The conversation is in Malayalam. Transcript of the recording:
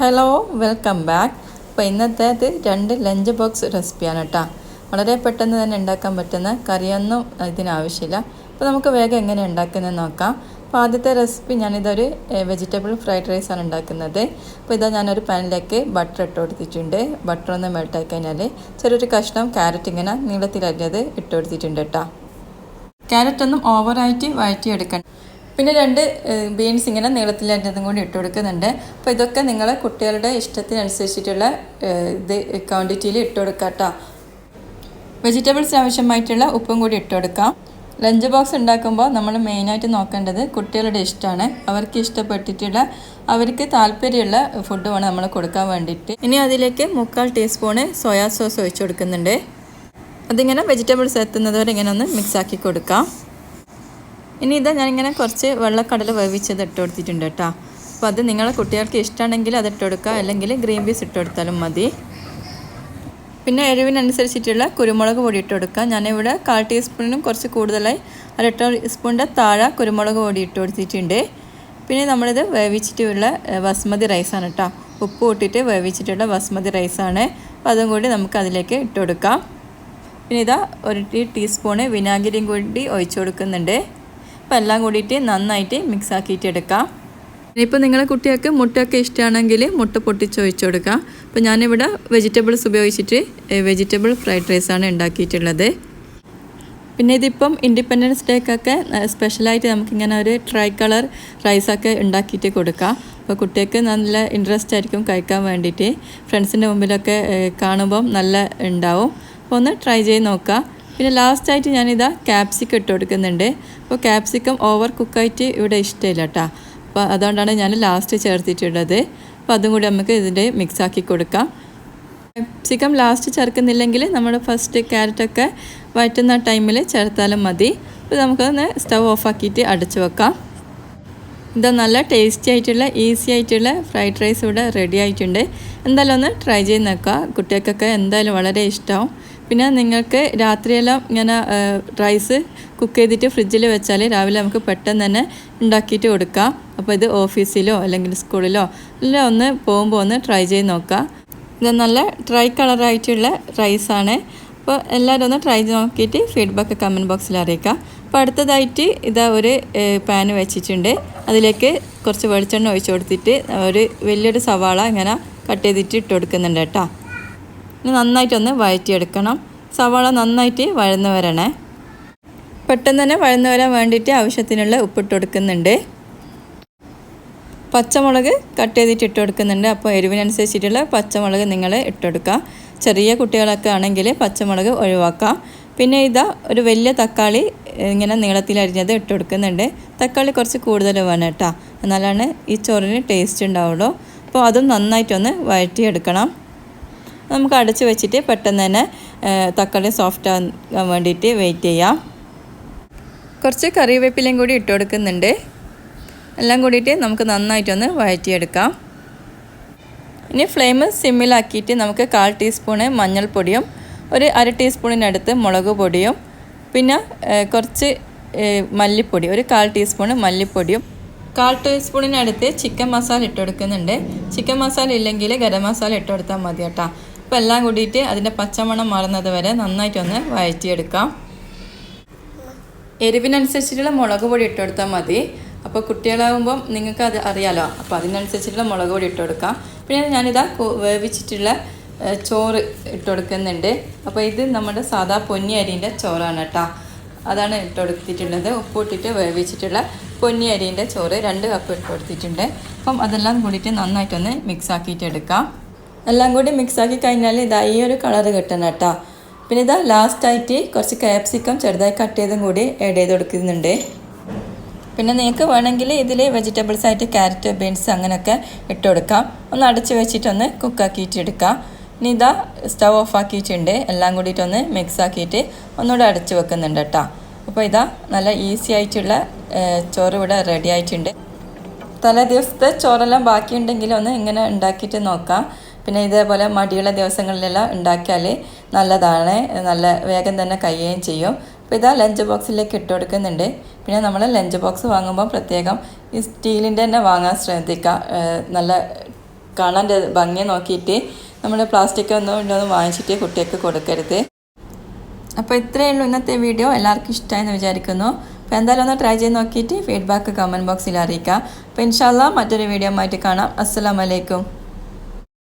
Hello welcome back. അപ്പോൾ ഇന്നത്തേത് 2 ലഞ്ച് ബോക്സ് റെസിപ്പിയാണ് കേട്ടോ. വളരെ പെട്ടെന്ന് തന്നെ ഉണ്ടാക്കാൻ പറ്റുന്ന കറിയൊന്നും ഇതിനാവശ്യമില്ല. അപ്പോൾ നമുക്ക് വേഗം എങ്ങനെ ഉണ്ടാക്കുന്നതെന്ന് നോക്കാം. അപ്പോൾ ആദ്യത്തെ റെസിപ്പി ഞാനിതൊരു വെജിറ്റബിൾ ഫ്രൈഡ് റൈസാണ് ഉണ്ടാക്കുന്നത്. അപ്പോൾ ഇതാ ഞാനൊരു പാനിലേക്ക് ബട്ടർ ഇട്ട് കൊടുത്തിട്ടുണ്ട്. ബട്ടർ ഒന്ന് മെൽട്ടായി കഴിഞ്ഞാൽ ചെറിയൊരു കഷ്ണം ക്യാരറ്റ് ഇങ്ങനെ നീളത്തിലരിഞ്ഞത് ഇട്ട് കൊടുത്തിട്ടുണ്ട് കേട്ടോ. ക്യാരറ്റൊന്നും ഓവറായിട്ട് വഴറ്റിയെടുക്കണം. പിന്നെ 2 ബീൻസ് ഇങ്ങനെ നീളത്തിലരിഞ്ഞതും കൂടി ഇട്ട് കൊടുക്കുന്നുണ്ട്. അപ്പോൾ ഇതൊക്കെ നിങ്ങൾ കുട്ടികളുടെ ഇഷ്ടത്തിനനുസരിച്ചിട്ടുള്ള ഇത് ക്വാണ്ടിറ്റിയിൽ ഇട്ട് കൊടുക്കുക കേട്ടോ. വെജിറ്റബിൾസിന് ആവശ്യമായിട്ടുള്ള ഉപ്പും കൂടി ഇട്ട് കൊടുക്കാം. ലഞ്ച് ബോക്സ് ഉണ്ടാക്കുമ്പോൾ നമ്മൾ മെയിനായിട്ട് നോക്കേണ്ടത് കുട്ടികളുടെ ഇഷ്ടമാണ്. അവർക്ക് ഇഷ്ടപ്പെട്ടിട്ടുള്ള അവർക്ക് താല്പര്യമുള്ള ഫുഡ് വേണം നമ്മൾ കൊടുക്കാൻ വേണ്ടിയിട്ട്. ഇനി അതിലേക്ക് 3/4 ടീസ്പൂണ് സോയാ സോസ് ഒഴിച്ച് കൊടുക്കുന്നുണ്ട്. അതിങ്ങനെ വെജിറ്റബിൾസ് എത്തുന്നത് വരെ ഇങ്ങനെ ഒന്ന് മിക്സാക്കി കൊടുക്കാം. ഇനി ഇതാ ഞാനിങ്ങനെ കുറച്ച് വെള്ളക്കടല വേവിച്ചത് ഇട്ട് കൊടുത്തിട്ടുണ്ട് കേട്ടോ. അപ്പോൾ അത് നിങ്ങളെ കുട്ടികൾക്ക് ഇഷ്ടമാണെങ്കിൽ അത് ഇട്ട് കൊടുക്കുക, അല്ലെങ്കിൽ ഗ്രീൻ പീസ് ഇട്ട് കൊടുത്താലും മതി. പിന്നെ എരിവിനനുസരിച്ചിട്ടുള്ള കുരുമുളക് പൊടി ഇട്ട് കൊടുക്കുക. ഞാനിവിടെ 1/4 ടീസ്പൂണിനും കുറച്ച് കൂടുതലായി 1/2 ടീസ്പൂണിൻ്റെ താഴെ കുരുമുളക് പൊടി ഇട്ട് കൊടുത്തിട്ടുണ്ട്. പിന്നെ നമ്മളിത് വേവിച്ചിട്ടുള്ള ബസ്മതി റൈസാണ് കേട്ടോ. ഉപ്പ് ഇട്ടിട്ട് വേവിച്ചിട്ടുള്ള ബസ്മതി റൈസാണ്. അപ്പോൾ അതും കൂടി നമുക്ക് അതിലേക്ക് ഇട്ട് കൊടുക്കാം. പിന്നെ ഇതാ 1 ടീസ്പൂണ് വിനാഗിരിയും കൂടി ഒഴിച്ചു കൊടുക്കുന്നുണ്ട്. അപ്പോൾ എല്ലാം കൂടിയിട്ട് നന്നായിട്ട് മിക്സ് ആക്കിയിട്ട് എടുക്കാം. ഇനിയിപ്പോൾ നിങ്ങളെ കുട്ടികൾക്ക് മുട്ടയൊക്കെ ഇഷ്ടമാണെങ്കിൽ മുട്ട പൊട്ടിച്ച് ഒഴിച്ചു കൊടുക്കാം. അപ്പോൾ ഞാനിവിടെ വെജിറ്റബിൾസ് ഉപയോഗിച്ചിട്ട് വെജിറ്റബിൾ ഫ്രൈഡ് റൈസാണ് ഉണ്ടാക്കിയിട്ടുള്ളത്. പിന്നെ ഇതിപ്പം ഇൻഡിപെൻഡൻസ് ഡേക്കൊക്കെ സ്പെഷ്യലായിട്ട് നമുക്കിങ്ങനെ ഒരു ട്രൈ കളർ റൈസൊക്കെ ഉണ്ടാക്കിയിട്ട് കൊടുക്കാം. അപ്പോൾ കുട്ടികൾക്ക് നല്ല ഇൻട്രസ്റ്റ് ആയിരിക്കും കഴിക്കാൻ വേണ്ടിയിട്ട്. ഫ്രണ്ട്സിൻ്റെ മുമ്പിലൊക്കെ കാണുമ്പം നല്ല ഉണ്ടാവും. അപ്പോൾ ഒന്ന് ട്രൈ ചെയ്ത് നോക്കാം. പിന്നെ ലാസ്റ്റായിട്ട് ഞാനിതാ ക്യാപ്സിക്കം ഇട്ട് കൊടുക്കുന്നുണ്ട്. അപ്പോൾ ക്യാപ്സിക്കം ഓവർ കുക്കായിട്ട് ഇവിടെ ഇഷ്ടമില്ല കേട്ടോ. അപ്പോൾ അതുകൊണ്ടാണ് ഞാൻ ലാസ്റ്റ് ചേർത്തിട്ടുള്ളത്. അപ്പോൾ അതും കൂടി നമുക്ക് ഇതിൻ്റെ മിക്സാക്കി കൊടുക്കാം. ക്യാപ്സിക്കം ലാസ്റ്റ് ചേർക്കുന്നില്ലെങ്കിൽ നമ്മൾ ഫസ്റ്റ് ക്യാരറ്റൊക്കെ വഴറ്റുന്ന ടൈമിൽ ചേർത്താലും മതി. അപ്പോൾ നമുക്കൊന്ന് സ്റ്റവ് ഓഫാക്കിയിട്ട് അടച്ചു വെക്കാം. ഇതാ നല്ല ടേസ്റ്റി ആയിട്ടുള്ള ഈസി ആയിട്ടുള്ള ഫ്രൈഡ് റൈസ് ഇവിടെ റെഡി ആയിട്ടുണ്ട്. എന്തായാലും ഒന്ന് ട്രൈ ചെയ്ത് നോക്കുക. കുട്ടികൾക്കൊക്കെ എന്തായാലും വളരെ ഇഷ്ടമാവും. പിന്നെ നിങ്ങൾക്ക് രാത്രിയെല്ലാം ഇങ്ങനെ റൈസ് കുക്ക് ചെയ്തിട്ട് ഫ്രിഡ്ജിൽ വെച്ചാൽ രാവിലെ നമുക്ക് പെട്ടെന്ന് തന്നെ ഉണ്ടാക്കിയിട്ട് കൊടുക്കാം. അപ്പോൾ ഇത് ഓഫീസിലോ അല്ലെങ്കിൽ സ്കൂളിലോ എല്ലാം ഒന്ന് പോകുമ്പോൾ ഒന്ന് ട്രൈ ചെയ്ത് നോക്കുക. ഇത് നല്ല ഡ്രൈ കളറായിട്ടുള്ള റൈസാണ്. അപ്പോൾ എല്ലാവരും ഒന്ന് ട്രൈ ചെയ്ത് നോക്കിയിട്ട് ഫീഡ്ബാക്ക് കമൻറ്റ് ബോക്സിൽ അറിയിക്കുക. അപ്പോൾ അടുത്തതായിട്ട് ഇതാ ഒരു പാൻ വെച്ചിട്ടുണ്ട്. അതിലേക്ക് കുറച്ച് വെളിച്ചെണ്ണ ഒഴിച്ച് കൊടുത്തിട്ട് ഒരു വലിയൊരു സവാള ഇങ്ങനെ കട്ട് ചെയ്തിട്ട് ഇട്ട് കൊടുക്കുന്നുണ്ട് കേട്ടോ. ഇനി നന്നായിട്ടൊന്ന് വഴറ്റിയെടുക്കണം. സവാള നന്നായിട്ട് വഴന്ന് വരണേ. പെട്ടെന്ന് തന്നെ വഴന്ന് വരാൻ വേണ്ടിയിട്ട് ആവശ്യത്തിനുള്ള ഉപ്പിട്ട് കൊടുക്കുന്നുണ്ട്. പച്ചമുളക് കട്ട് ചെയ്തിട്ട് ഇട്ട് കൊടുക്കുന്നുണ്ട്. അപ്പോൾ എരിവിനനുസരിച്ചിട്ടുള്ള പച്ചമുളക് നിങ്ങൾ ഇട്ടെടുക്കുക. ചെറിയ കുട്ടികളൊക്കെ ആണെങ്കിൽ പച്ചമുളക് ഒഴിവാക്കാം. പിന്നെ ഇതാ ഒരു വലിയ തക്കാളി ഇങ്ങനെ നീളത്തിലരിഞ്ഞത് ഇട്ട് കൊടുക്കുന്നുണ്ട്. തക്കാളി കുറച്ച് കൂടുതൽ വേണം കേട്ടോ, എന്നാലാണ് ഈ ചോറിന് ടേസ്റ്റ് ഉണ്ടാവുള്ളൂ. അപ്പോൾ അതും നന്നായിട്ടൊന്ന് വഴറ്റിയെടുക്കണം. നമുക്ക് അടച്ച് വെച്ചിട്ട് പെട്ടെന്ന് തന്നെ തക്കാളി സോഫ്റ്റ് ആകാൻ വേണ്ടിയിട്ട് വെയിറ്റ് ചെയ്യാം. കുറച്ച് കറിവേപ്പിലയും കൂടി ഇട്ട് കൊടുക്കുന്നുണ്ട്. എല്ലാം കൂടിയിട്ട് നമുക്ക് നന്നായിട്ടൊന്ന് വഴറ്റിയെടുക്കാം. ഇനി ഫ്ലെയിം സിമ്മിലാക്കിയിട്ട് നമുക്ക് 1/4 ടീസ്പൂണ് മഞ്ഞൾപ്പൊടിയും ഒരു 1/2 ടീസ്പൂണിനടുത്ത് മുളക് പൊടിയും പിന്നെ കുറച്ച് മല്ലിപ്പൊടി ഒരു 1/4 ടീസ്പൂണ് മല്ലിപ്പൊടിയും 1/4 ടീസ്പൂണിനടുത്ത് ചിക്കൻ മസാല ഇട്ട് കൊടുക്കുന്നുണ്ട്. ചിക്കൻ മസാല ഇല്ലെങ്കിൽ ഗരം മസാല ഇട്ട് കൊടുത്താൽ മതി കേട്ടോ. അപ്പോൾ എല്ലാം കൂടിയിട്ട് അതിൻ്റെ പച്ചമണം മാറുന്നത് വരെ നന്നായിട്ടൊന്ന് വഴറ്റിയെടുക്കാം. എരിവിനനുസരിച്ചിട്ടുള്ള മുളക് പൊടി ഇട്ട് കൊടുത്താൽ മതി. അപ്പോൾ കുട്ടികളാകുമ്പം നിങ്ങൾക്ക് അത് അറിയാലോ. അപ്പോൾ അതിനനുസരിച്ചിട്ടുള്ള മുളക് പൊടി ഇട്ട് കൊടുക്കാം. പിന്നെ ഞാനിതാ വേവിച്ചിട്ടുള്ള ചോറ് ഇട്ട് കൊടുക്കുന്നുണ്ട്. അപ്പോൾ ഇത് നമ്മുടെ സാധാ പൊന്നി അരിൻ്റെ ചോറാണ് കേട്ടോ. അതാണ് ഇട്ട് കൊടുത്തിട്ടുള്ളത്. ഉപ്പിട്ടിട്ട് വേവിച്ചിട്ടുള്ള പൊന്നി അരിൻ്റെ ചോറ് 2 കപ്പ് ഇട്ട് കൊടുത്തിട്ടുണ്ട്. അപ്പം അതെല്ലാം കൂടിയിട്ട് നന്നായിട്ടൊന്ന് മിക്സ് ആക്കിയിട്ട് എടുക്കാം. എല്ലാം കൂടി മിക്സാക്കി കഴിഞ്ഞാൽ ഇതാ ഈ ഒരു കളറ് കിട്ടണം കേട്ടോ. പിന്നെ ഇതാ ലാസ്റ്റായിട്ട് കുറച്ച് ക്യാപ്സിക്കം ചെറുതായി കട്ട് ചെയ്തും കൂടി ആഡ് ചെയ്ത് കൊടുക്കുന്നുണ്ട്. പിന്നെ നിങ്ങൾക്ക് വേണമെങ്കിൽ ഇതിൽ വെജിറ്റബിൾസ് ആയിട്ട് ക്യാരറ്റ് ബീൻസ് അങ്ങനെയൊക്കെ ഇട്ട് കൊടുക്കാം. ഒന്ന് അടച്ച് വെച്ചിട്ടൊന്ന് കുക്കാക്കിയിട്ട് എടുക്കാം. ഇനി ഇതാ സ്റ്റവ് ഓഫ് ആക്കിയിട്ടുണ്ട്. എല്ലാം കൂടിയിട്ടൊന്ന് മിക്സ് ആക്കിയിട്ട് ഒന്നുകൂടെ അടച്ച് വെക്കുന്നുണ്ട് കേട്ടോ. അപ്പോൾ ഇതാ നല്ല ഈസി ആയിട്ടുള്ള ചോറ് ഇവിടെ റെഡി ആയിട്ടുണ്ട്. തലേ ദിവസത്തെ ചോറെല്ലാം ബാക്കിയുണ്ടെങ്കിൽ ഒന്ന് ഇങ്ങനെ ഉണ്ടാക്കിയിട്ട് നോക്കാം. പിന്നെ ഇതേപോലെ മടിയുള്ള ദിവസങ്ങളിലെല്ലാം ഉണ്ടാക്കിയാൽ നല്ലതാണ്. നല്ല വേഗം തന്നെ കഴിയുകയും ചെയ്യും. അപ്പോൾ ഇതാ ലഞ്ച് ബോക്സിലേക്ക് ഇട്ട് കൊടുക്കുന്നുണ്ട്. പിന്നെ നമ്മൾ ലഞ്ച് ബോക്സ് വാങ്ങുമ്പോൾ പ്രത്യേകം ഈ സ്റ്റീലിൻ്റെ തന്നെ വാങ്ങാൻ ശ്രദ്ധിക്കുക. നല്ല കാണാൻ ഭംഗി നോക്കിയിട്ട് നമ്മൾ പ്ലാസ്റ്റിക് ഒന്നും വാങ്ങിച്ചിട്ട് കുട്ടികൾക്ക് കൊടുക്കരുത്. അപ്പോൾ ഇത്രയേ ഉള്ളൂ ഇന്നത്തെ വീഡിയോ. എല്ലാവർക്കും ഇഷ്ടമായെന്ന് വിചാരിക്കുന്നു. അപ്പോൾ എന്തായാലും ഒന്ന് ട്രൈ ചെയ്ത് നോക്കിയിട്ട് ഫീഡ്ബാക്ക് കമൻറ്റ് ബോക്സിൽ അറിയിക്കുക. അപ്പോൾ ഇൻഷാ അല്ലാഹ് മറ്റൊരു വീഡിയോ ആയിട്ട് കാണാം. അസ്സലാമു അലൈക്കും.